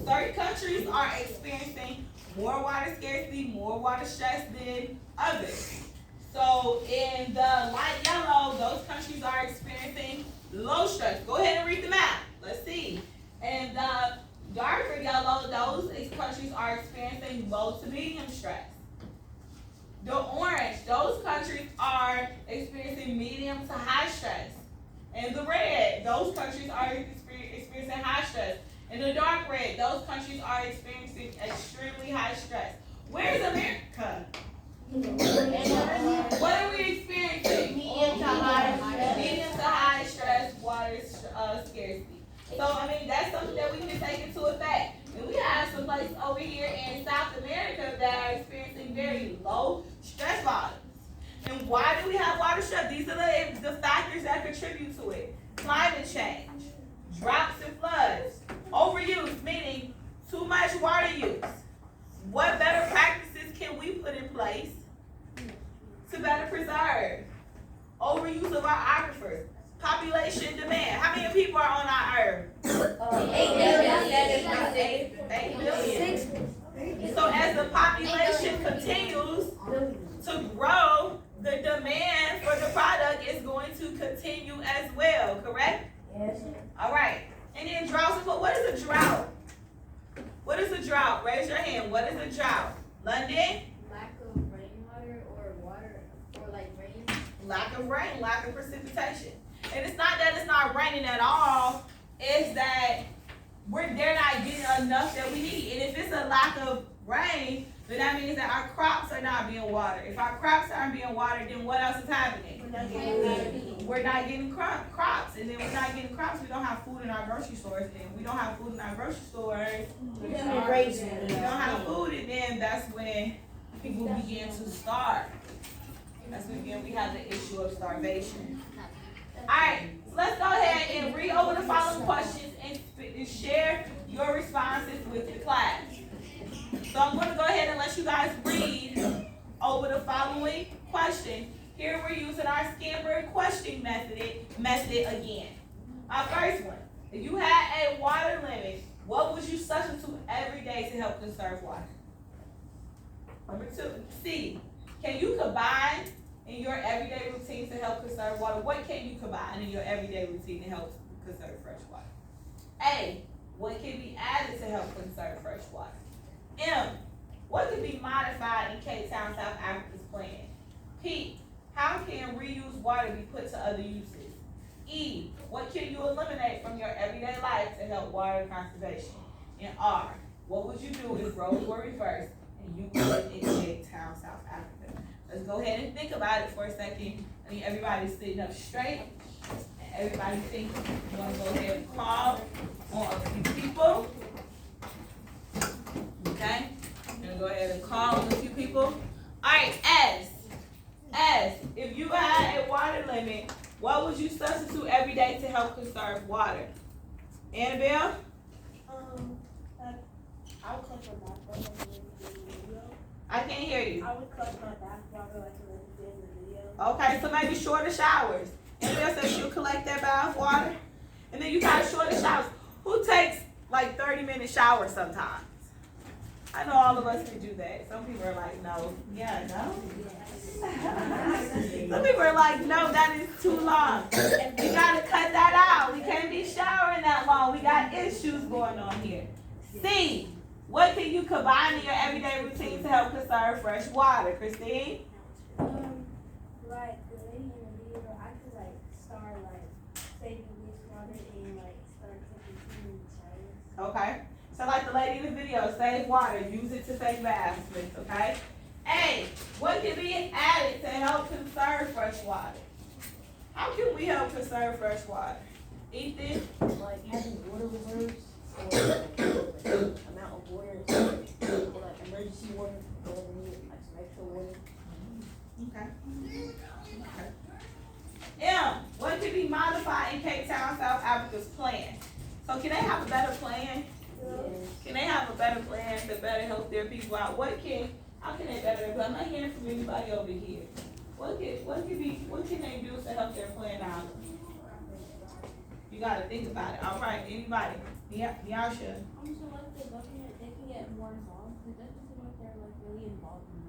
certain countries are experiencing more water scarcity, more water stress than others. So in the light yellow, those countries are experiencing low stress. Go ahead and read the map. Let's see. And the darker yellow, those countries are experiencing low to medium stress. The orange, those countries are experiencing medium to high stress. And the red, those countries are experiencing high stress. And the dark red, those countries are experiencing extremely high stress. Where's America? What are we experiencing? Medium to high stress. Medium to high stress water scarcity. So, I mean, that's something that we can take into effect. And we have some places over here in South America that are experiencing very low stress volumes. And why do we have water stress? These are the factors that contribute to it. Climate change, droughts and floods, overuse, meaning too much water use. What better practices can we put in place to better preserve? Overuse of our aquifers, population demand. How many people are on our earth? 8 billion. So as the population continues to grow, the demand for the product is going to continue as well, correct? Yes. All right. And then droughts. What is a drought? What is a drought? Raise your hand. What is a drought? London? Lack of rainwater or water or like rain. Lack of rain, lack of precipitation. And it's not that it's not raining at all, it's that they're not getting enough that we need. And if it's a lack of rain, then that means that our crops are not being watered. If our crops aren't being watered, then what else is happening? We're not getting crops. And then we're not getting crops, we don't have food in our grocery stores. And if we don't have food in our grocery stores, we don't have food, and then that's when people begin to starve. That's when we have the issue of starvation. Alright, so let's go ahead and read over the following questions and share your responses with the class. So I'm going to go ahead and let you guys read over the following question. Here we're using our Scamper question method again. Our first one, if you had a water limit, what would you substitute every day to help conserve water? Number 2, C, can you combine in your everyday routine to help conserve water? What can you combine in your everyday routine to help conserve fresh water? A, what can be added to help conserve fresh water? M, what can be modified in Cape Town, South Africa's plan? P, how can reused water be put to other uses? E, what can you eliminate from your everyday life to help water conservation? And R, what would you do if roles were reversed and you lived in Cape Town, South Africa? Let's go ahead and think about it for a second. I mean, everybody's sitting up straight. And everybody think you want to go ahead and call on a few people. Okay? I'm going to go ahead and call on a few people. All right, S, if you had a water limit, what would you substitute every day to help conserve water? Annabelle? I would cut my bath water like in the video. I can't hear you. I would cut my bath water like in the video. Okay, so maybe shorter showers. Annabelle says she'll collect that bath water. And then you got shorter showers. Who takes like 30-minute showers sometimes? I know all of us can do that. Some people are like, no. Yeah, no? Some people are like, no, that is too long. We gotta cut that out. We can't be showering that long. We got issues going on here. C, what can you combine in your everyday routine to help conserve fresh water? Christine? Like the lady in the video, I could like start like saving wastewater and like start taking clean showers. Okay. So like the lady in the video, save water, use it to save baths with, okay? A, what can be added to help conserve fresh water? How can we help conserve fresh water? Ethan? Like having water reserves or amount of water, or like emergency water, whatever you need, like some extra water. Okay. M, what can be modified in Cape Town, South Africa's plan? So can they have a better plan? Can they have a better plan to better help their people out? How can they better? I'm not hearing from anybody over here. What can they do to help their plan out? You gotta think about it. All right, anybody? Nyasha. I'm so like the government, they can get more involved, because that doesn't seem like they're like really involved in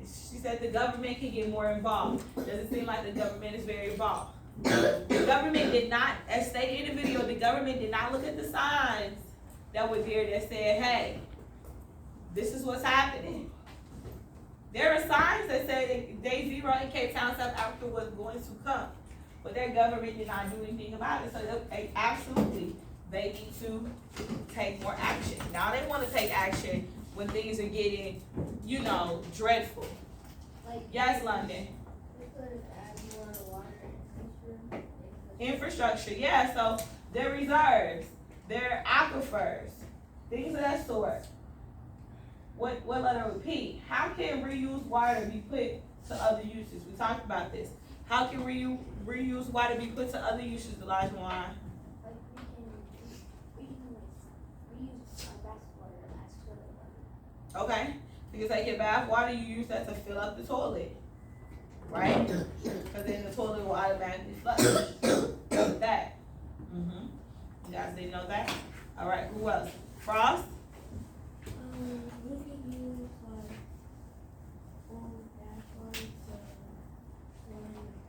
this. She said the government can get more involved. Doesn't seem like the government is very involved. The government did not, as stated in the video, the government did not look at the signs that were there that said, hey, this is what's happening. There are signs that said that Day Zero in Cape Town, South Africa was going to come, but their government did not do anything about it. So they absolutely, they need to take more action. Now they want to take action when things are getting, dreadful. Like, Yes, London. they could add more water and Infrastructure, yeah, so their reserves, their aquifers, things of that sort. What letter would P? How can reused water be put to other uses? We talked about this. How can reused water be put to other uses, Elijah Wan? Like, we can reuse our bath water as toilet water. Okay, so you take your bath water, you use that to fill up the toilet, right? Because then the toilet will automatically flush with that. You guys didn't know that? All right, who else? Frost? We could use like old bath water to water your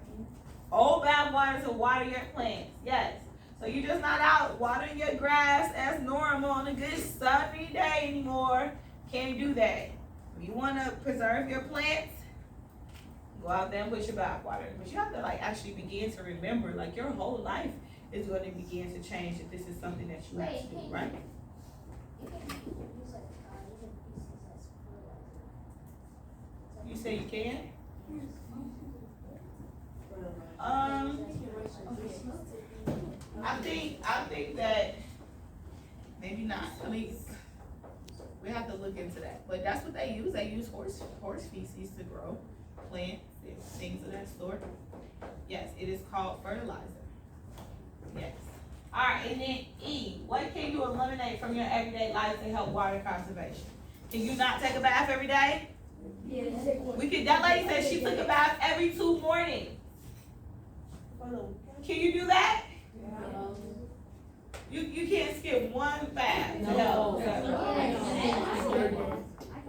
plants. Old bath water to water your plants, yes. So you're just not out watering your grass as normal on a good sunny day anymore. Can't do that. If you want to preserve your plants, go out there and put your bath water. But you have to actually begin to remember, your whole life is going to begin to change if this is something that you have to do, right? You can use like even pieces as fertilizer. You say you can? I think that maybe not. At least we have to look into that. But that's what they use. They use horse feces to grow plants and things of that sort. Yes, it is called fertilizer. Yes. All right, and then E. What can you eliminate from your everyday life to help water conservation? Can you not take a bath every day? Yeah. That lady said she took a bath every 2 mornings. Can you do that? You can't skip one bath to help.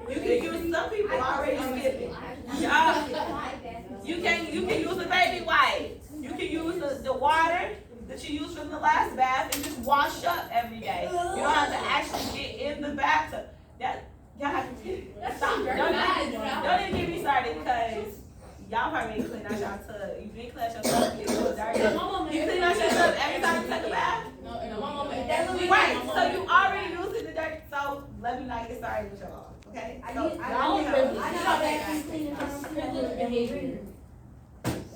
You can use, some people already skip it. You can use a baby wipe. You can use the water that you used from the last bath and just wash up every day. You don't have to actually get in the bathtub. Y'all have to stop. Don't even get me started because y'all probably ain't clean out y'all tub. You didn't clean out your tub, it's so dirty. You clean out your tub every time you take a bath? Right, so you already using the dirt, so let me not get started with y'all, okay?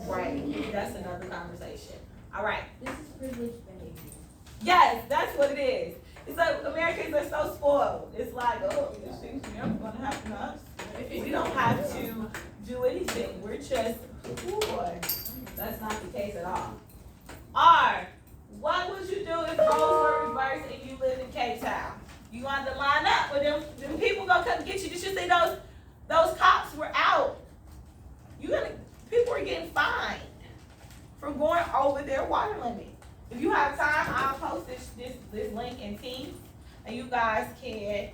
Right, that's another conversation. All right. This is privileged behavior. Yes, that's what it is. It's like Americans are so spoiled. It's like, oh, these things are never gonna happen to us. We don't have to do anything. We're just poor. That's not the case at all. R, what would you do if roles were reversed and you lived in Cape Town? You want to line up with them people gonna come get you. You should see those cops were out. People were getting fined from going over their water limit. If you have time, I'll post this link in Teams, and you guys can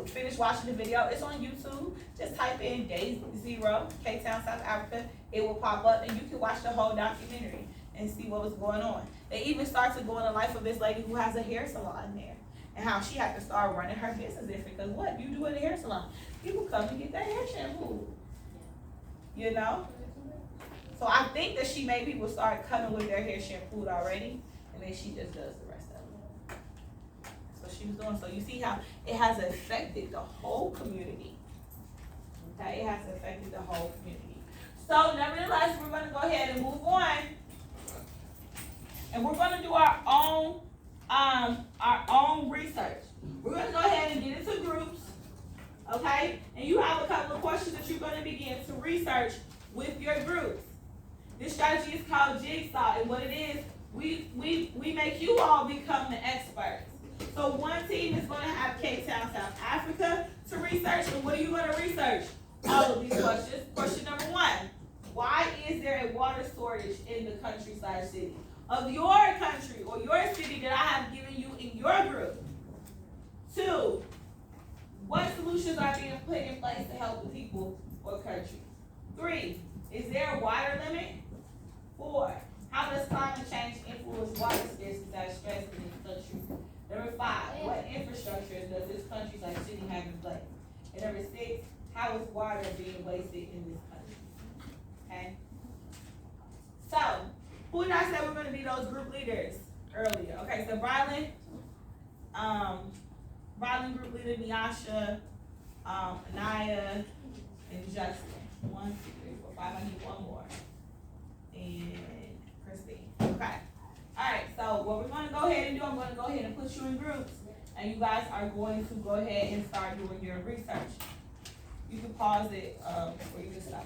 finish watching the video. It's on YouTube. Just type in Day Zero, Cape Town, South Africa. It will pop up, and you can watch the whole documentary and see what was going on. They even start to go in the life of this lady who has a hair salon there, and how she had to start running her business different. Because what you do at a hair salon, people come and get their hair shampooed. You know. So I think that she made people start coming with their hair shampooed already, and then she just does the rest of it. That's what she was doing. So you see how it has affected the whole community. Okay, it has affected the whole community. So nevertheless, we're gonna go ahead and move on. And we're gonna do our own research. We're gonna go ahead and get into groups, okay? And you have a couple of questions that you're gonna begin to research with your groups. This strategy is called Jigsaw, and what it is, we make you all become the experts. So one team is going to have Cape Town, South Africa to research, and what are you going to research? All of these questions. Question number 1, why is there a water shortage in the countryside city? of your country or your city that I have given you in your group? 2, what solutions are being put in place to help the people or country? 3, is there a water limit? 4, how does climate change influence water scarcity that is stressed in this country? Number 5, what infrastructure does this country like city have in place? And number 6, how is water being wasted in this country? Okay? So, who did I say we're gonna be those group leaders earlier? Okay, so Brylan group leader, Niasha, Anaya, and Justin. 1, 2, 3, 4, 5, I need one more. And Christine, okay. Alright, so what we're gonna go ahead and do, I'm gonna go ahead and put you in groups, and you guys are going to go ahead and start doing your research. You can pause it, or you can stop.